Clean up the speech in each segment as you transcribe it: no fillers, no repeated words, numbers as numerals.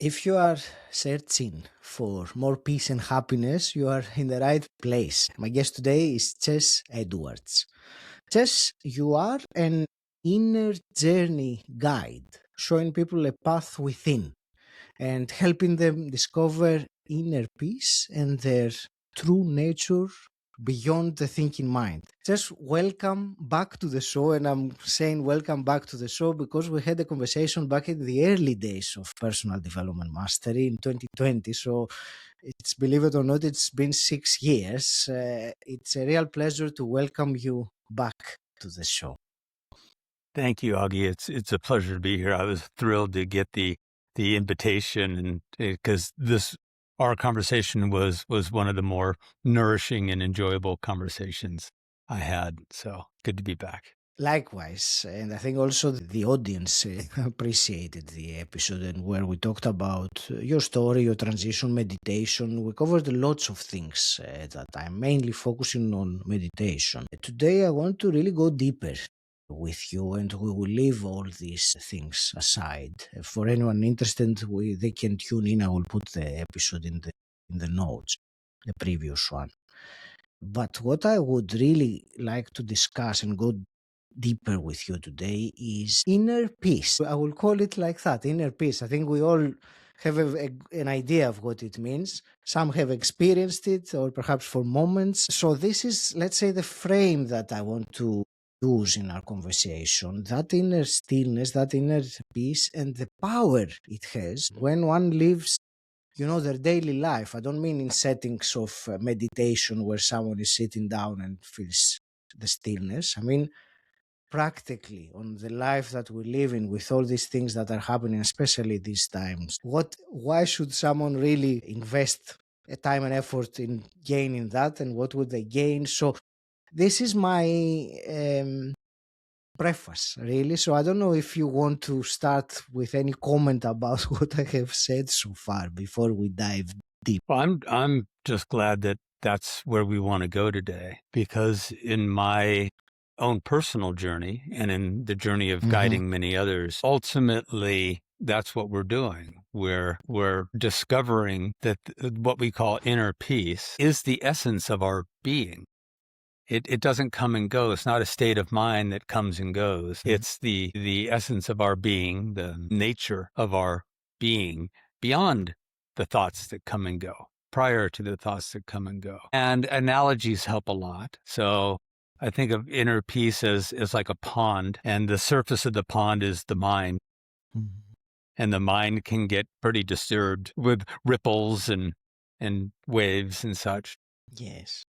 If you are searching for more peace and happiness, you are in the right place. My guest today is Chess Edwards. Chess, you are an inner journey guide, showing people a path within and helping them discover inner peace and their true nature beyond the thinking mind. Just welcome back to the show, and I'm saying welcome back to the show because we had a conversation back in the early days of personal development mastery in 2020. So it's, believe it or not, it's been 6 years. It's a real pleasure to welcome you back to the show. Thank you, Augie. It's a pleasure to be here. I was thrilled to get the invitation, and because our conversation was one of the more nourishing and enjoyable conversations I had. So good to be back. Likewise, and I think also the audience appreciated the episode and where we talked about your story, your transition, meditation. We covered lots of things at that time, mainly focusing on meditation. Today, I want to really go deeper with you, and we will leave all these things aside. For anyone interested, they can tune in. I will put the episode in the notes, the previous one. But what I would really like to discuss and go deeper with you today is inner peace. I will call it like that, inner peace. I think we all have an idea of what it means. Some have experienced it, or perhaps for moments. So this is, let's say, the frame that I want to use in our conversation. That inner stillness, that inner peace, and the power it has when one lives their daily life. I don't mean in settings of meditation where someone is sitting down and feels the stillness. I mean practically on the life that we live in with all these things that are happening, especially these times. Why should someone really invest a time and effort in gaining that, and what would they gain? So this is my preface, really. So I don't know if you want to start with any comment about what I have said so far before we dive deep. Well, I'm just glad that that's where we want to go today, because in my own personal journey and in the journey of guiding many others, ultimately that's what we're doing. We're discovering that what we call inner peace is the essence of our being. It doesn't come and go. It's not a state of mind that comes and goes. It's the essence of our being, the nature of our being beyond the thoughts that come and go, prior to the thoughts that come and go. And analogies help a lot. So I think of inner peace as like a pond, and the surface of the pond is the mind. And the mind can get pretty disturbed with ripples and waves and such. Yes.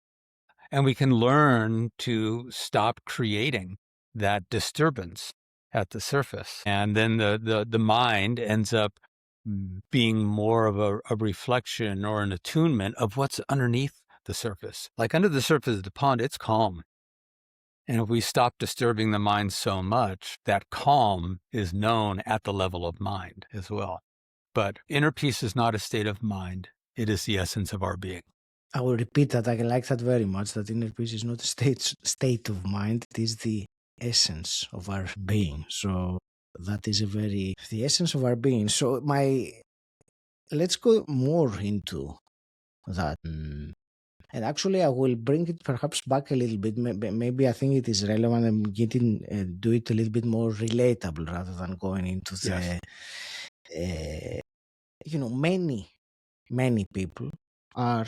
And we can learn to stop creating that disturbance at the surface. And then the mind ends up being more of a reflection or an attunement of what's underneath the surface. Like under the surface of the pond, it's calm. And if we stop disturbing the mind so much, that calm is known at the level of mind as well. But inner peace is not a state of mind. It is the essence of our being. I will repeat that. I like that very much, that inner peace is not a state of mind. It is the essence of our being. So that is the essence of our being. So let's go more into that. And actually, I will bring it perhaps back a little bit. Maybe I think it is relevant and do it a little bit more relatable rather than going into the, many people are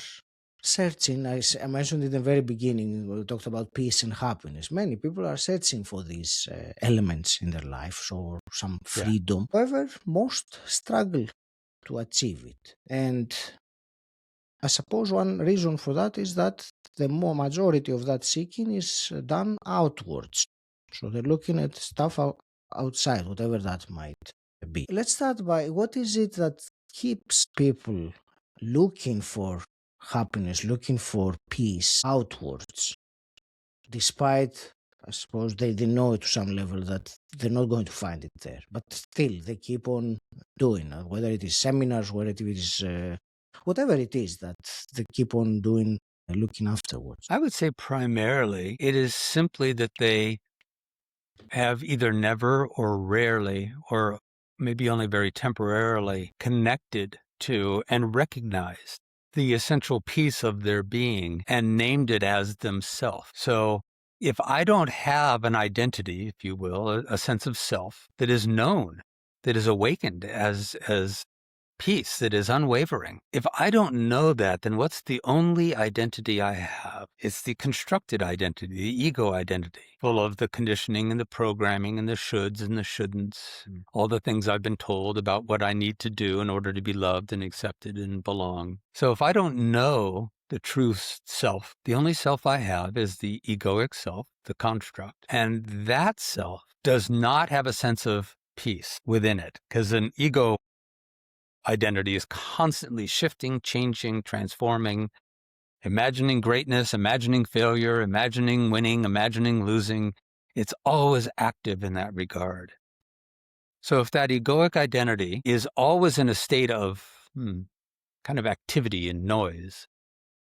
searching. I mentioned in the very beginning, we talked about peace and happiness. Many people are searching for these elements in their life, so some freedom. However, most struggle to achieve it. And I suppose one reason for that is that the majority of that seeking is done outwards. So they're looking at stuff outside, whatever that might be. Let's start by, what is it that keeps people looking for happiness, looking for peace outwards, despite, I suppose, they know to some level that they're not going to find it there, but still they keep on doing it, whether it is seminars, whether it is whatever it is that they keep on doing, looking afterwards. I would say primarily it is simply that they have either never or rarely or maybe only very temporarily connected to and recognized the essential piece of their being and named it as themselves. So if I don't have an identity, if you will, a sense of self that is known, that is awakened as peace that is unwavering. If I don't know that, then what's the only identity I have? It's the constructed identity, the ego identity, full of the conditioning and the programming and the shoulds and the shouldn'ts, and all the things I've been told about what I need to do in order to be loved and accepted and belong. So if I don't know the true self, the only self I have is the egoic self, the construct. And that self does not have a sense of peace within it, because an ego identity is constantly shifting, changing, transforming, imagining greatness, imagining failure, imagining winning, imagining losing. It's always active in that regard. So if that egoic identity is always in a state of kind of activity and noise,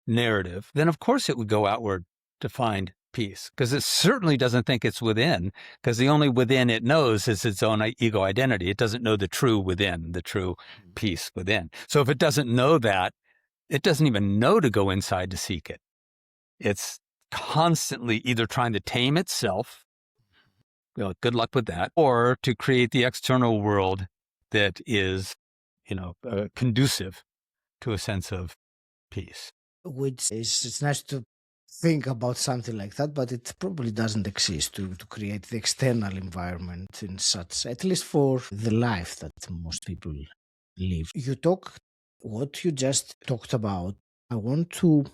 narrative, then of course it would go outward to find peace, because it certainly doesn't think it's within, because the only within it knows is its own ego identity. It doesn't know the true within, the true peace within. So if it doesn't know that, it doesn't even know to go inside to seek it. It's constantly either trying to tame itself, well, good luck with that, or to create the external world that is, conducive to a sense of peace. Which is, it's nice to think about something like that, but it probably doesn't exist to create the external environment in such, at least for the life that most people live. What you just talked about, you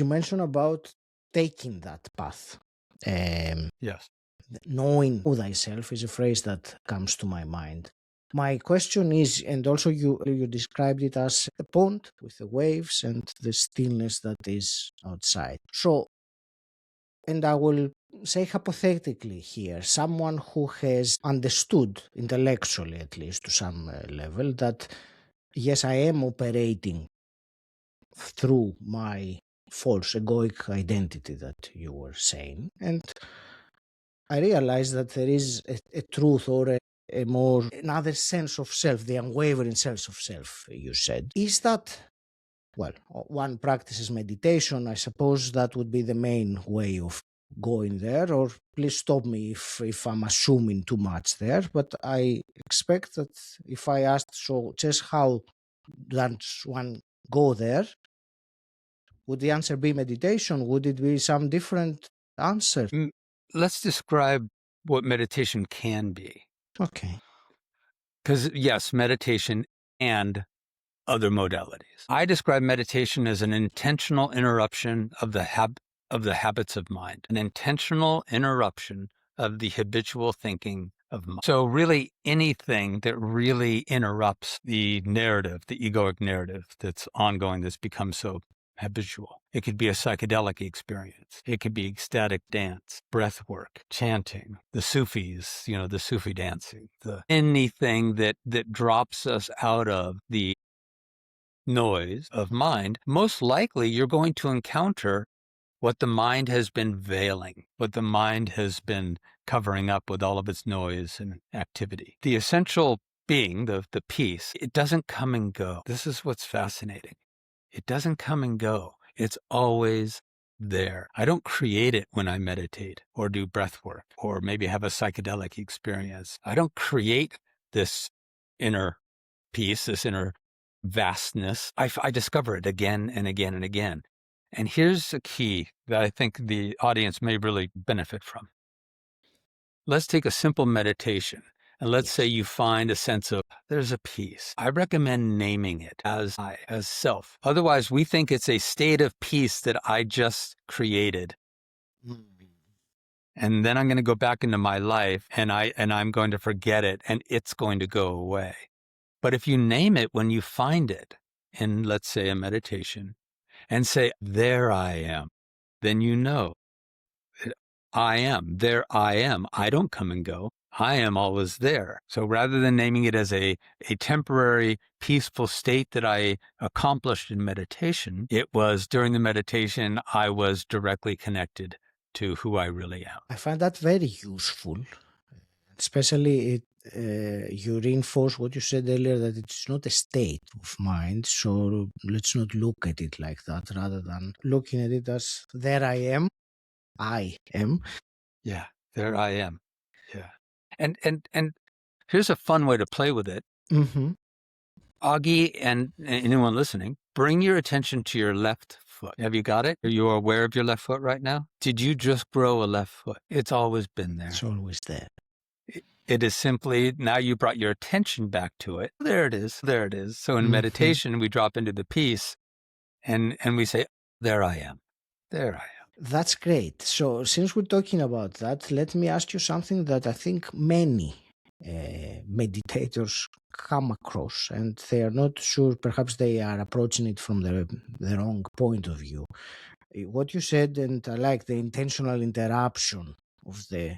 mentioned about taking that path. Yes. Knowing thyself is a phrase that comes to my mind. My question is, and also you described it as the pond with the waves and the stillness that is outside. So, and I will say hypothetically here, someone who has understood intellectually, at least to some level, that yes, I am operating through my false egoic identity that you were saying, and I realize that there is a truth or another sense of self, the unwavering sense of self, you said. Is that, well, one practices meditation. I suppose that would be the main way of going there, or please stop me if I'm assuming too much there. But I expect that if I asked, so just how does one go there? Would the answer be meditation? Would it be some different answer? Let's describe what meditation can be. Okay. Because yes, meditation and other modalities. I describe meditation as an intentional interruption of the habits of mind, an intentional interruption of the habitual thinking of mind. So really anything that really interrupts the narrative, the egoic narrative that's ongoing, that's become so habitual. It could be a psychedelic experience. It could be ecstatic dance, breath work, chanting, the Sufis, the Sufi dancing, anything that drops us out of the noise of mind. Most likely you're going to encounter what the mind has been veiling, what the mind has been covering up with all of its noise and activity. The essential being, the peace, it doesn't come and go. This is what's fascinating. It doesn't come and go. It's always there. I don't create it when I meditate or do breath work or maybe have a psychedelic experience. I don't create this inner peace, this inner vastness. I discover it again and again and again. And here's a key that I think the audience may really benefit from. Let's take a simple meditation. And let's say you find a sense of, there's a peace. I recommend naming it as I, as self. Otherwise, we think it's a state of peace that I just created. And then I'm going to go back into my life and I'm going to forget it and it's going to go away. But if you name it when you find it in, let's say, a meditation, and say, there I am, then you know that I am. There I am. I don't come and go. I am always there. So rather than naming it as a temporary peaceful state that I accomplished in meditation, it was during the meditation I was directly connected to who I really am. I find that very useful, especially you reinforce what you said earlier, that it's not a state of mind. So let's not look at it like that, rather than looking at it as there I am. I am. Yeah, there I am. Yeah. And here's a fun way to play with it. Mm-hmm. Augie and anyone listening, bring your attention to your left foot. Have you got it? Are you aware of your left foot right now? Did you just grow a left foot? It's always been there. It's always there. It is simply, now you brought your attention back to it. There it is. There it is. So in meditation, we drop into the peace and we say, there I am. There I am. That's great. So since we're talking about that, let me ask you something that I think many meditators come across, and they are not sure, perhaps they are approaching it from the wrong point of view. What you said, and I like the intentional interruption of the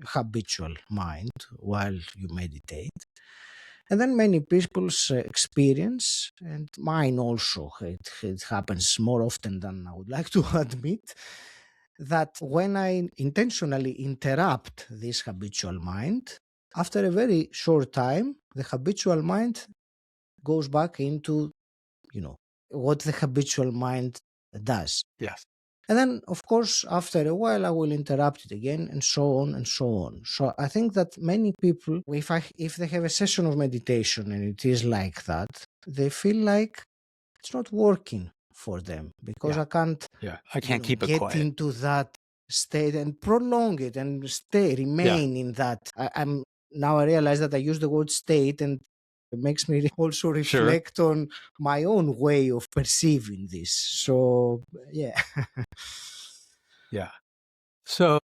habitual mind while you meditate. And then many people's experience, and mine also, it happens more often than I would like to admit, that when I intentionally interrupt this habitual mind, after a very short time, the habitual mind goes back into, what the habitual mind does. Yes. And then, of course, after a while, I will interrupt it again, and so on and so on. So I think that many people, if they have a session of meditation and it is like that, they feel like it's not working for them, because I can't, I can't keep it get quiet. into that state and prolong it and remain in that. Now I realize that I use the word state, and it makes me also reflect on my own way of perceiving this. So, yeah. Yeah. So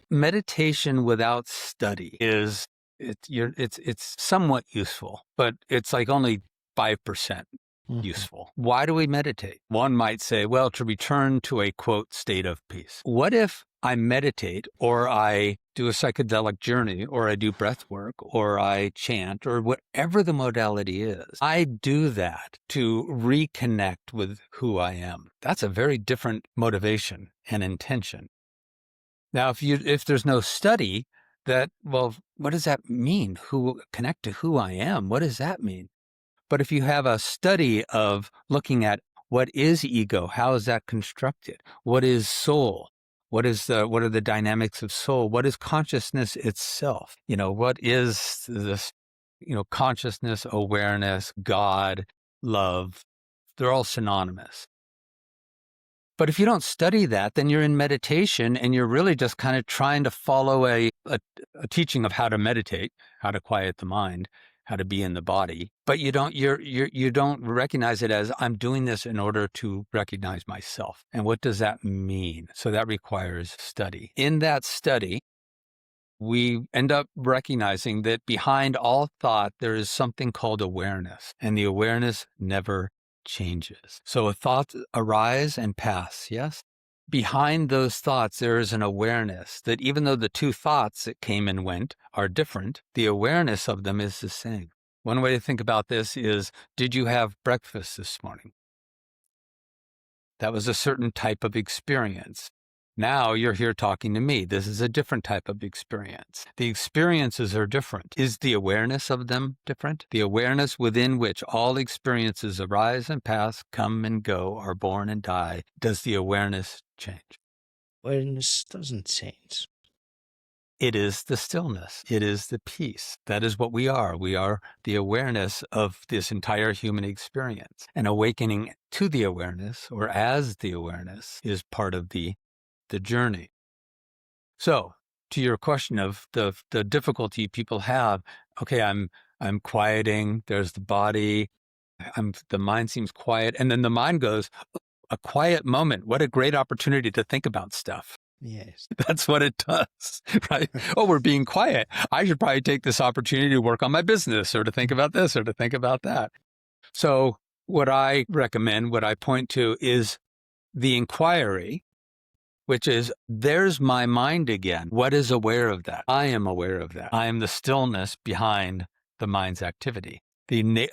meditation without study is it's somewhat useful, but it's like only 5% useful. Why do we meditate? One might say, well, to return to a quote state of peace. What if I meditate, or I do a psychedelic journey, or I do breath work, or I chant, or whatever the modality is? I do that to reconnect with who I am. That's a very different motivation and intention. Now, if there's no study, well, what does that mean? Connect to who I am? What does that mean? But if you have a study of looking at what is ego, how is that constructed? What is soul? What are the dynamics of soul? What is consciousness itself? What is this, consciousness, awareness, God, love? They're all synonymous. But if you don't study that, then you're in meditation and you're really just kind of trying to follow a teaching of how to meditate, how to quiet the mind, how to be in the body. But you don't recognize it as, I'm doing this in order to recognize myself. And what does that mean? So that requires study. In that study, we end up recognizing that behind all thought, there is something called awareness, and the awareness never changes. So thoughts arise and pass, yes? Behind those thoughts, there is an awareness that even though the two thoughts that came and went are different, the awareness of them is the same. One way to think about this is, did you have breakfast this morning? That was a certain type of experience. Now you're here talking to me. This is a different type of experience. The experiences are different. Is the awareness of them different? The awareness within which all experiences arise and pass, come and go, are born and die. Does the awareness change? Awareness doesn't change. It is the stillness. It is the peace. That is what we are. We are the awareness of this entire human experience. And awakening to the awareness, or as the awareness, is part of the journey. So, to your question of the difficulty people have, okay, I'm quieting, there's the body, the mind seems quiet, and then the mind goes, a quiet moment, what a great opportunity to think about stuff. Yes. That's what it does, right? Oh, we're being quiet. I should probably take this opportunity to work on my business, or to think about this, or to think about that. So what I recommend, what I point to, is the inquiry, which is, there's my mind again. What is aware of that? I am aware of that. I am the stillness behind the mind's activity. The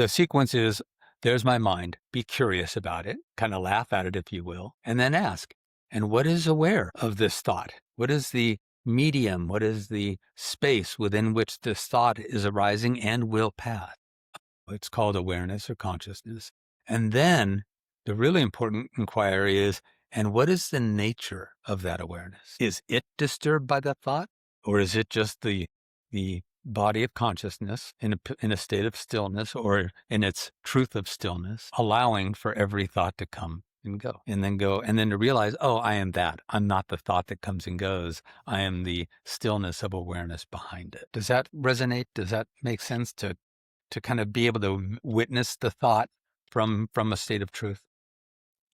sequence is, there's my mind. Be curious about it, kind of laugh at it, if you will, and then ask, and what is aware of this thought? What is the medium? What is the space within which this thought is arising and will pass? It's called awareness or consciousness. And then the really important inquiry is, and what is the nature of that awareness? Is it disturbed by that thought? Or is it just the body of consciousness in a state of stillness, or in its truth of stillness, allowing for every thought to come and go, and then to realize, oh, I am that. I'm not the thought that comes and goes. I am the stillness of awareness behind it. Does that resonate? Does that make sense to kind of be able to witness the thought from a state of truth?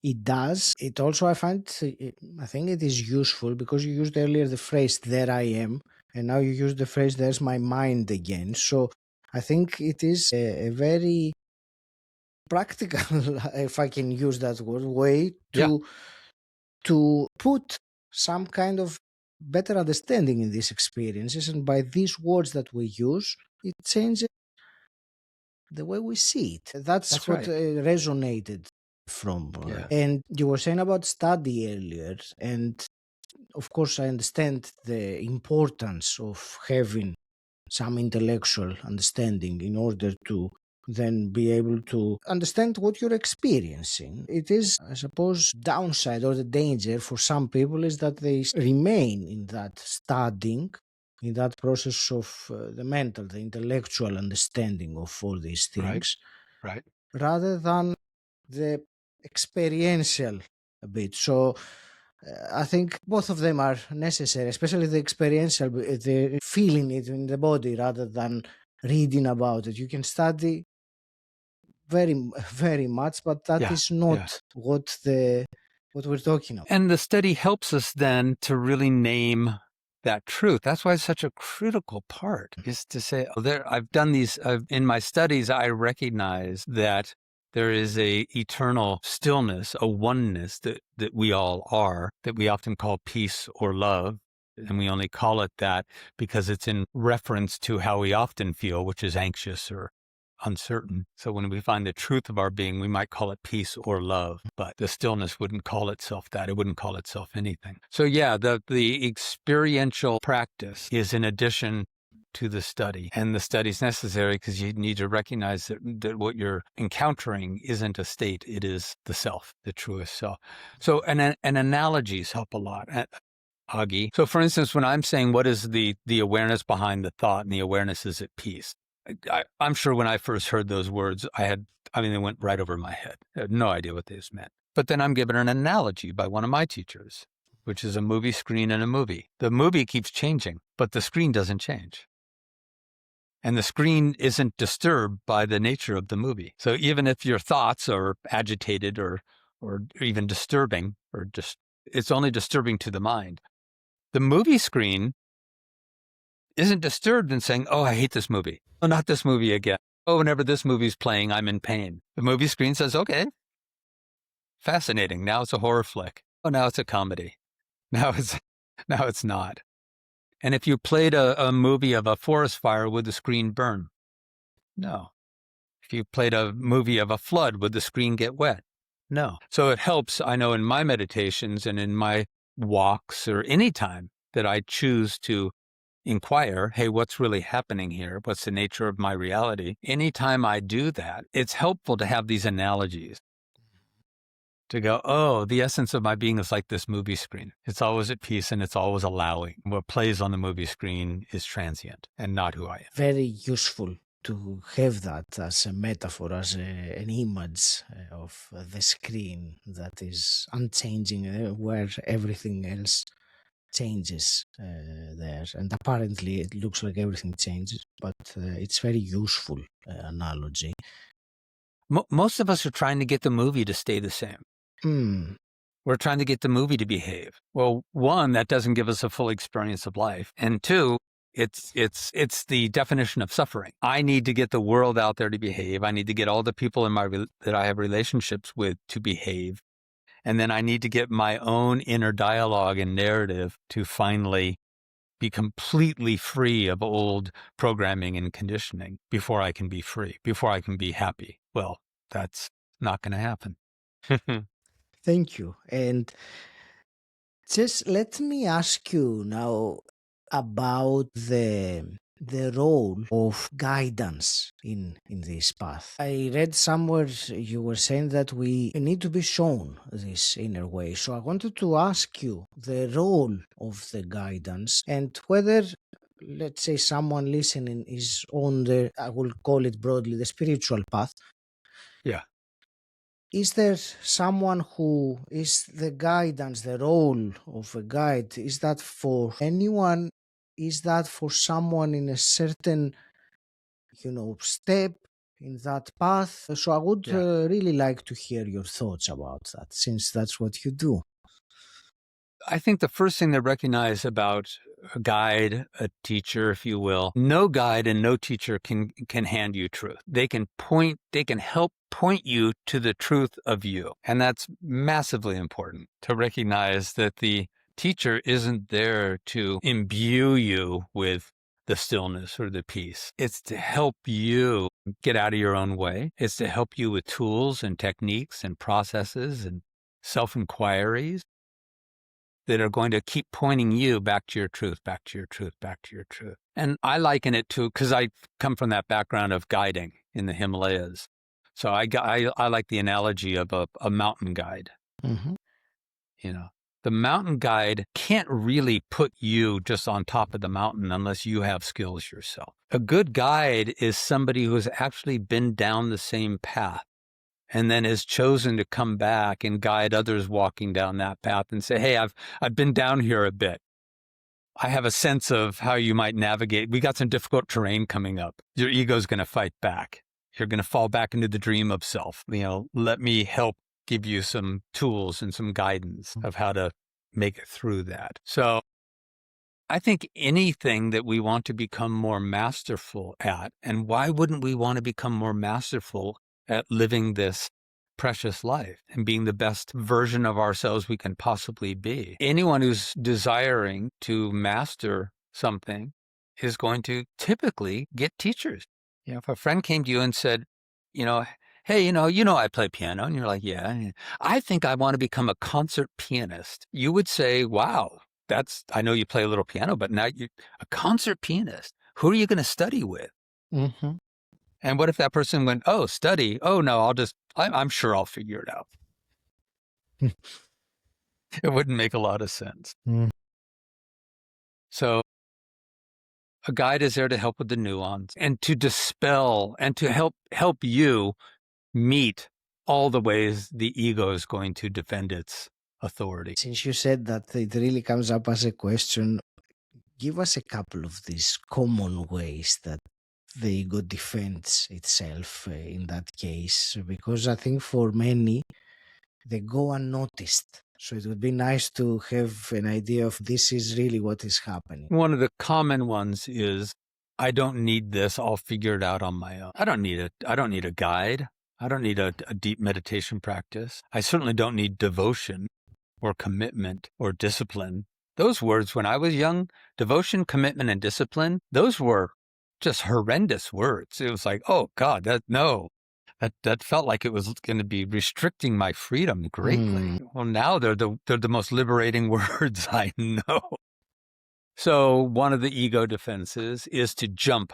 It does. It also, I think it is useful because you used earlier the phrase, there I am, and now you use the phrase, there's my mind again. So I think it is a very practical, if I can use that word, way to put some kind of better understanding in these experiences. And by these words that we use, it changes the way we see it. That's what right. resonated from. Yeah. And you were saying about study earlier, and of course I understand the importance of having some intellectual understanding in order to then be able to understand what you're experiencing. It is, I suppose, downside or the danger for some people is that they remain in that studying, in that process of the mental, the intellectual understanding of all these things, Right. rather than the experiential bit. So I think both of them are necessary, especially the experiential, the feeling it in the body rather than reading about it. You can study very, very much, but that is not what we're talking about. And the study helps us then to really name that truth. That's why it's such a critical part, is to say, oh, I've done these in my studies. I recognize that there is a eternal stillness, a oneness that we all are, that we often call peace or love. And we only call it that because it's in reference to how we often feel, which is anxious or uncertain. So when we find the truth of our being, we might call it peace or love, but the stillness wouldn't call itself that. It wouldn't call itself anything. So yeah, the experiential practice is in addition to the study, and the study is necessary because you need to recognize that what you're encountering isn't a state, it is the self, the truest self. So and analogies help a lot. Augie. So for instance, when I'm saying what is the awareness behind the thought, and the awareness is at peace, I'm sure when I first heard those words, they went right over my head. I had no idea what these meant. But then I'm given an analogy by one of my teachers, which is a movie screen in a movie. The movie keeps changing, but the screen doesn't change. And the screen isn't disturbed by the nature of the movie. So even if your thoughts are agitated or even disturbing, or just, it's only disturbing to the mind. The movie screen isn't disturbed in saying, oh, I hate this movie. Oh, not this movie again. Oh, whenever this movie's playing, I'm in pain. The movie screen says, okay, fascinating. Now it's a horror flick. Oh, now it's a comedy. Now it's not. And if you played a movie of a forest fire, would the screen burn? No. If you played a movie of a flood, would the screen get wet? No. So it helps, I know, in my meditations and in my walks or any time that I choose to inquire, hey, what's really happening here? What's the nature of my reality? Anytime I do that, it's helpful to have these analogies to go, oh, the essence of my being is like this movie screen. It's always at peace and it's always allowing. What plays on the movie screen is transient and not who I am. Very useful to have that as a metaphor, as an image of the screen that is unchanging, where everything else changes there. And apparently it looks like everything changes, but it's very useful analogy. Most of us are trying to get the movie to stay the same. We're trying to get the movie to behave. Well, one, that doesn't give us a full experience of life. And two, it's the definition of suffering. I need to get the world out there to behave. I need to get all the people that I have relationships with to behave. And then I need to get my own inner dialogue and narrative to finally be completely free of old programming and conditioning before I can be free, before I can be happy. Well, that's not going to happen. Thank you. And just let me ask you now, about the role of guidance in this path. I read somewhere you were saying that we need to be shown this inner way. So I wanted to ask you the role of the guidance and whether, let's say, someone listening is on the, I will call it broadly, the spiritual path. Yeah. Is there someone who is the guidance, the role of a guide? Is that for anyone? Is that for someone in a certain, step in that path? So I would Yeah. really like to hear your thoughts about that, since that's what you do. I think the first thing to recognize about a guide, a teacher, if you will, no guide and no teacher can hand you truth. They can help point you to the truth of you. And that's massively important to recognize that the teacher isn't there to imbue you with the stillness or the peace. It's to help you get out of your own way. It's to help you with tools and techniques and processes and self-inquiries that are going to keep pointing you back to your truth, back to your truth, back to your truth. And I liken it to, because I come from that background of guiding in the Himalayas. So I like the analogy of a mountain guide. Mm-hmm. The mountain guide can't really put you just on top of the mountain unless you have skills yourself. A good guide is somebody who has actually been down the same path and then has chosen to come back and guide others walking down that path and say, hey, I've been down here a bit. I have a sense of how you might navigate. We got some difficult terrain coming up. Your ego's going to fight back. You're going to fall back into the dream of self. Let me help give you some tools and some guidance of how to make it through that. So I think anything that we want to become more masterful at, and why wouldn't we want to become more masterful at living this precious life and being the best version of ourselves we can possibly be? Anyone who's desiring to master something is going to typically get teachers. If a friend came to you and said, hey, I play piano, and you're like, yeah, I think I want to become a concert pianist. You would say, wow, I know you play a little piano, but now you're a concert pianist. Who are you going to study with? Mm-hmm. And what if that person went, oh, study? Oh, no, I'm sure I'll figure it out. It wouldn't make a lot of sense. Mm. So a guide is there to help with the nuance and to dispel and to help you meet all the ways the ego is going to defend its authority. Since you said that it really comes up as a question, give us a couple of these common ways that the ego defends itself in that case, because I think for many, they go unnoticed. So it would be nice to have an idea of this is really what is happening. One of the common ones is, I don't need this. I'll figure it out on my own. I don't need a guide. I don't need a deep meditation practice. I certainly don't need devotion or commitment or discipline. Those words, when I was young, devotion, commitment, and discipline, those were just horrendous words. It was like, oh God, that felt like it was going to be restricting my freedom greatly. Well, now they're the most liberating words I know. So one of the ego defenses is to jump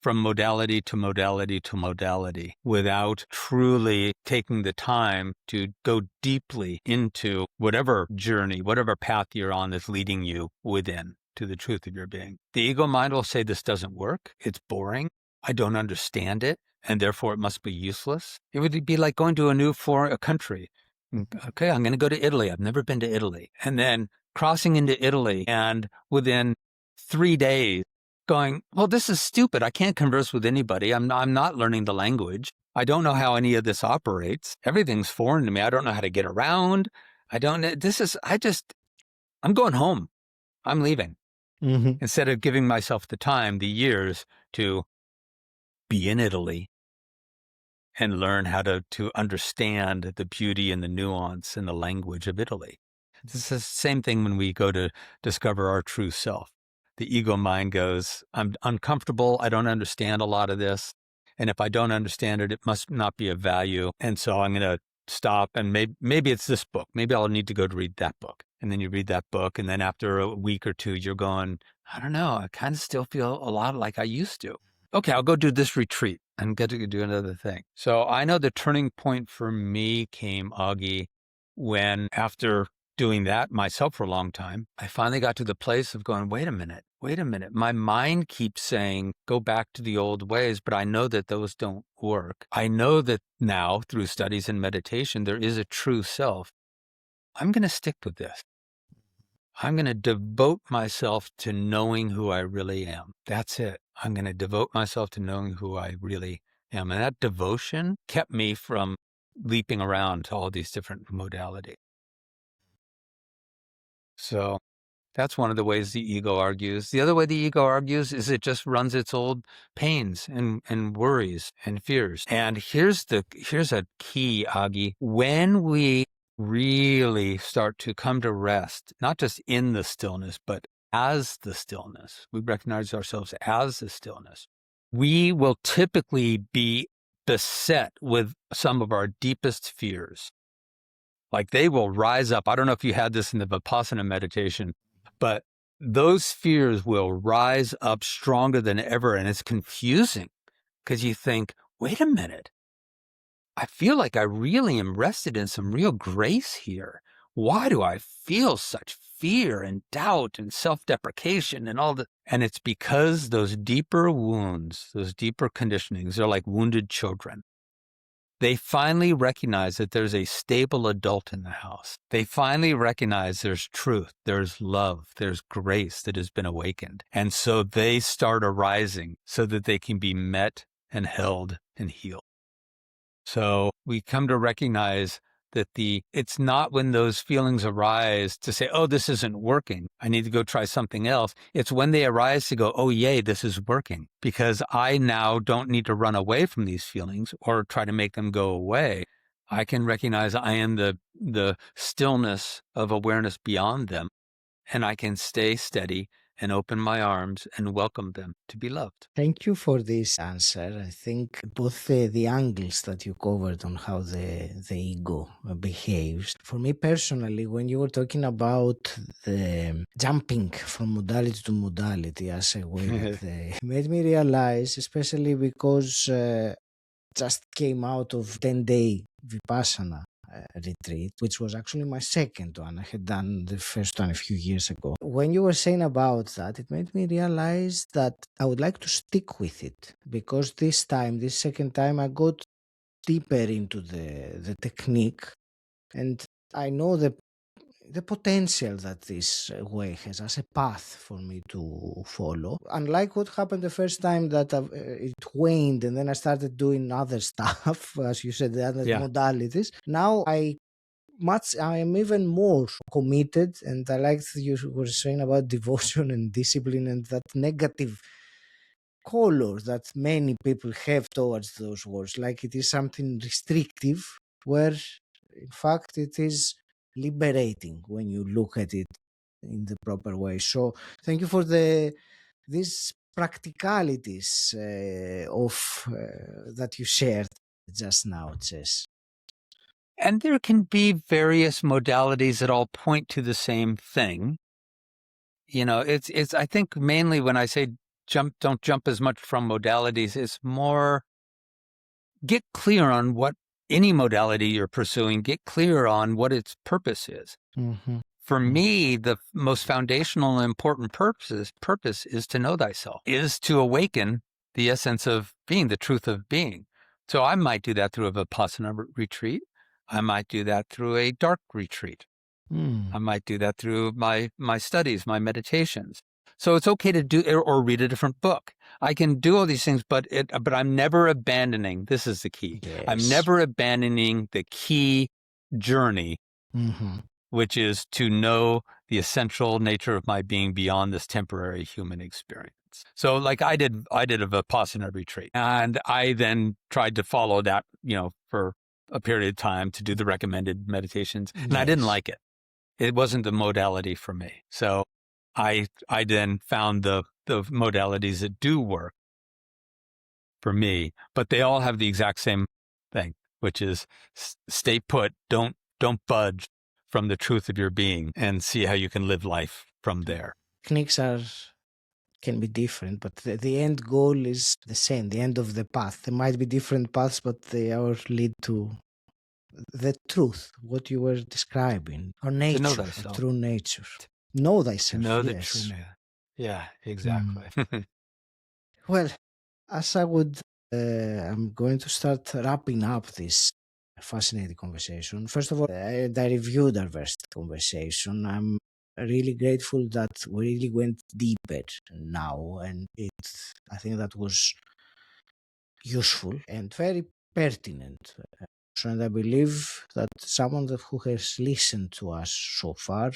from modality to modality to modality without truly taking the time to go deeply into whatever journey, whatever path you're on that's leading you within to the truth of your being. The ego mind will say this doesn't work. It's boring. I don't understand it, and therefore it must be useless. It would be like going to a country. Okay, I'm going to go to Italy. I've never been to Italy. And then crossing into Italy, and within 3 days, going, well, this is stupid. I can't converse with anybody. I'm not learning the language. I don't know how any of this operates. Everything's foreign to me. I don't know how to get around. I'm going home. I'm leaving. Mm-hmm. Instead of giving myself the time, the years to be in Italy and learn how to understand the beauty and the nuance and the language of Italy. It's the same thing when we go to discover our true self. The ego mind goes, I'm uncomfortable. I don't understand a lot of this. And if I don't understand it, it must not be of value. And so I'm going to stop and maybe it's this book. Maybe I'll need to go to read that book. And then you read that book. And then after a week or two, you're going, I don't know. I kind of still feel a lot like I used to. Okay, I'll go do this retreat and get to do another thing. So I know the turning point for me came, Augie, when after doing that myself for a long time, I finally got to the place of going, wait a minute. My mind keeps saying, go back to the old ways, but I know that those don't work. I know that now through studies and meditation, there is a true self. I'm going to stick with this. I'm going to devote myself to knowing who I really am. That's it. I'm going to devote myself to knowing who I really am. And that devotion kept me from leaping around to all these different modalities. So that's one of the ways the ego argues. The other way the ego argues is it just runs its old pains and worries and fears. And here's a key, Augie. When we really start to come to rest, not just in the stillness, but as the stillness, we recognize ourselves as the stillness, we will typically be beset with some of our deepest fears. Like they will rise up. I don't know if you had this in the Vipassana meditation, but those fears will rise up stronger than ever. And it's confusing because you think, wait a minute, I feel like I really am rested in some real grace here. Why do I feel such fear and doubt and self-deprecation and all that? And it's because those deeper wounds, those deeper conditionings, they're like wounded children. They finally recognize that there's a stable adult in the house. They finally recognize there's truth, there's love, there's grace that has been awakened. And so they start arising so that they can be met and held and healed. So we come to recognize that it's not when those feelings arise to say, oh, this isn't working, I need to go try something else. It's when they arise to go, oh, yay, this is working, because I now don't need to run away from these feelings or try to make them go away. I can recognize I am the stillness of awareness beyond them, and I can stay steady and open my arms and welcome them to be loved. Thank you for this answer. I think both the angles that you covered on how the ego behaves. For me personally, when you were talking about the jumping from modality to modality as a way that it made me realize, especially because just came out of 10-day Vipassana retreat, which was actually my second one. I had done the first one a few years ago. When you were saying about that, it made me realize that I would like to stick with it, because this second time, I got deeper into the technique, and I know the potential that this way has as a path for me to follow. Unlike what happened the first time that it waned and then I started doing other stuff, as you said, the other modalities. Now I am even more committed, and I like you were saying about devotion and discipline and that negative color that many people have towards those words, like it is something restrictive, where in fact it is liberating when you look at it in the proper way. So thank you for these practicalities that you shared just now, Jess. And there can be various modalities that all point to the same thing. You know, it's I think mainly when I say don't jump as much from modalities, it's more get clear on what any modality you're pursuing, get clear on what its purpose is. Mm-hmm. For me, the most foundational and important purpose is to know thyself, is to awaken the essence of being, the truth of being. So I might do that through a Vipassana retreat. I might do that through a dark retreat. I might do that through my studies, my meditations. So it's okay to do or read a different book. I can do all these things, but I'm never abandoning. This is the key. Yes. I'm never abandoning the key journey, which is to know the essential nature of my being beyond this temporary human experience. So like I did a Vipassana retreat, and I then tried to follow that, for a period of time to do the recommended meditations, and I didn't like it. It wasn't the modality for me. So I then found the modalities that do work for me, but they all have the exact same thing. which is stay put, don't budge from the truth of your being, and see how you can live life from there. Techniques can be different, but the end goal is the same, the end of the path. There might be different paths, but they all lead to the truth, what you were describing, or nature, To know thyself. true nature. Know thyself, To know the yes. true nature. Yeah, exactly. Well, as I'm going to start wrapping up this fascinating conversation. First of all, I reviewed our first conversation. I'm really grateful that we really went deeper now, and I think that was useful and very pertinent. And I believe that someone who has listened to us so far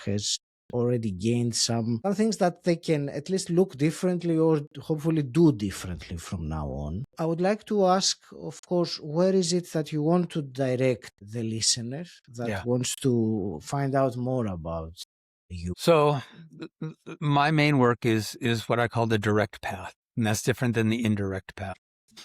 has already gained some things that they can at least look differently or hopefully do differently from now on. I would like to ask, of course, where is it that you want to direct the listener that wants to find out more about you? So my main work is what I call the direct path, and that's different than the indirect path.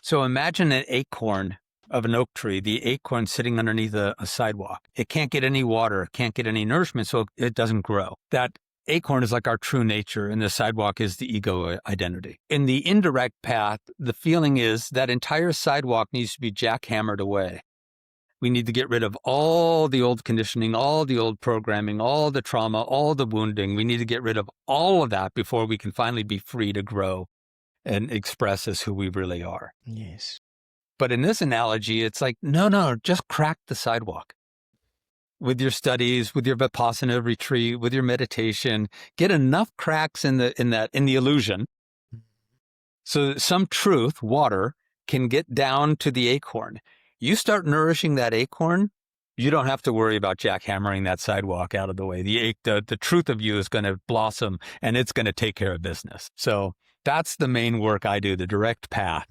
So imagine an acorn of an oak tree, the acorn sitting underneath a sidewalk. It can't get any water, can't get any nourishment, so it doesn't grow. That acorn is like our true nature, and the sidewalk is the ego identity. In the indirect path, the feeling is that entire sidewalk needs to be jackhammered away. We need to get rid of all the old conditioning, all the old programming, all the trauma, all the wounding. We need to get rid of all of that before we can finally be free to grow and express as who we really are. Yes. But in this analogy, it's like, no, just crack the sidewalk. With your studies, with your Vipassana retreat, with your meditation, get enough cracks in the illusion so that some truth, water, can get down to the acorn. You start nourishing that acorn, you don't have to worry about jackhammering that sidewalk out of the way. The truth of you is going to blossom, and it's going to take care of business. So that's the main work I do, the direct path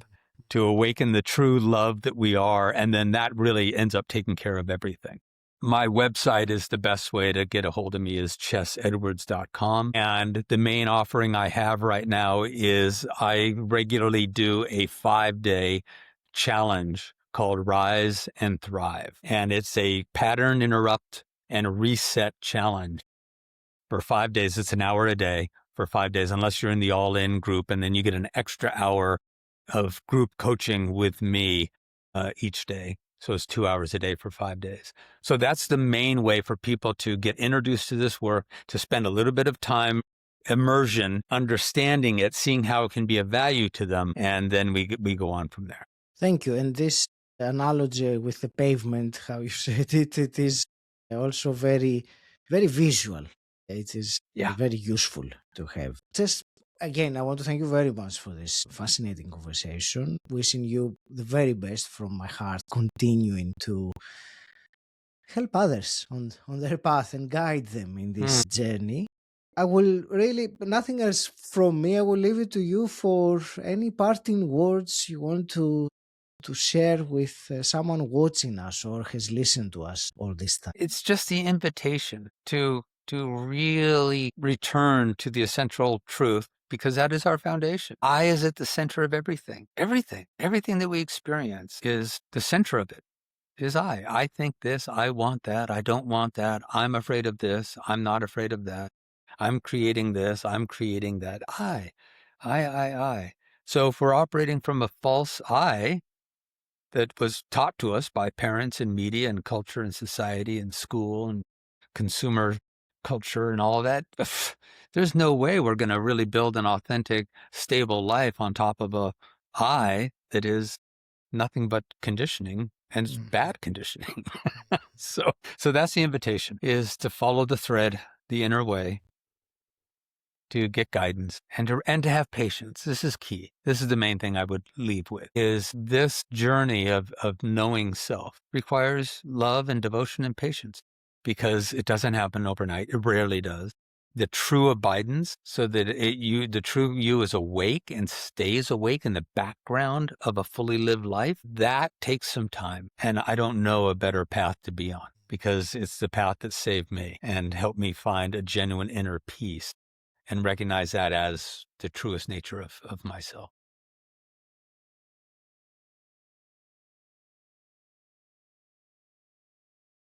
to awaken the true love that we are. And then that really ends up taking care of everything. My website is the best way to get a hold of me is chessedwards.com. And the main offering I have right now is I regularly do a 5-day challenge called Rise and Thrive. And it's a pattern interrupt and reset challenge. For 5 days, it's an hour a day for 5 days, unless you're in the all-in group. And then you get an extra hour of group coaching with me each day. So it's 2 hours a day for 5 days. So that's the main way for people to get introduced to this work, to spend a little bit of time, immersion, understanding it, seeing how it can be of value to them. And then we go on from there. Thank you. And this analogy with the pavement, how you said it, it is also very, very visual. It is very useful to have. Just again, I want to thank you very much for this fascinating conversation. Wishing you the very best from my heart, continuing to help others on their path and guide them in this journey. I will really, nothing else from me. I will leave it to you for any parting words you want to share with someone watching us or has listened to us all this time. It's just the invitation to really return to the essential truth, because that is our foundation. I is at the center of everything. Everything that we experience is the center of it. Is I. I think this, I want that, I don't want that, I'm afraid of this, I'm not afraid of that, I'm creating this, I'm creating that. I. So if we're operating from a false I that was taught to us by parents and media and culture and society and school and consumer culture and all of that, there's no way we're going to really build an authentic, stable life on top of a I that is nothing but conditioning, and it's bad conditioning. So that's the invitation, is to follow the thread, the inner way, to get guidance and to have patience. This is key. This is the main thing I would leave with, is this journey of knowing self requires love and devotion and patience, because it doesn't happen overnight. It rarely does. The true abidance, so that the true you is awake and stays awake in the background of a fully lived life, that takes some time. And I don't know a better path to be on, because it's the path that saved me and helped me find a genuine inner peace and recognize that as the truest nature of myself.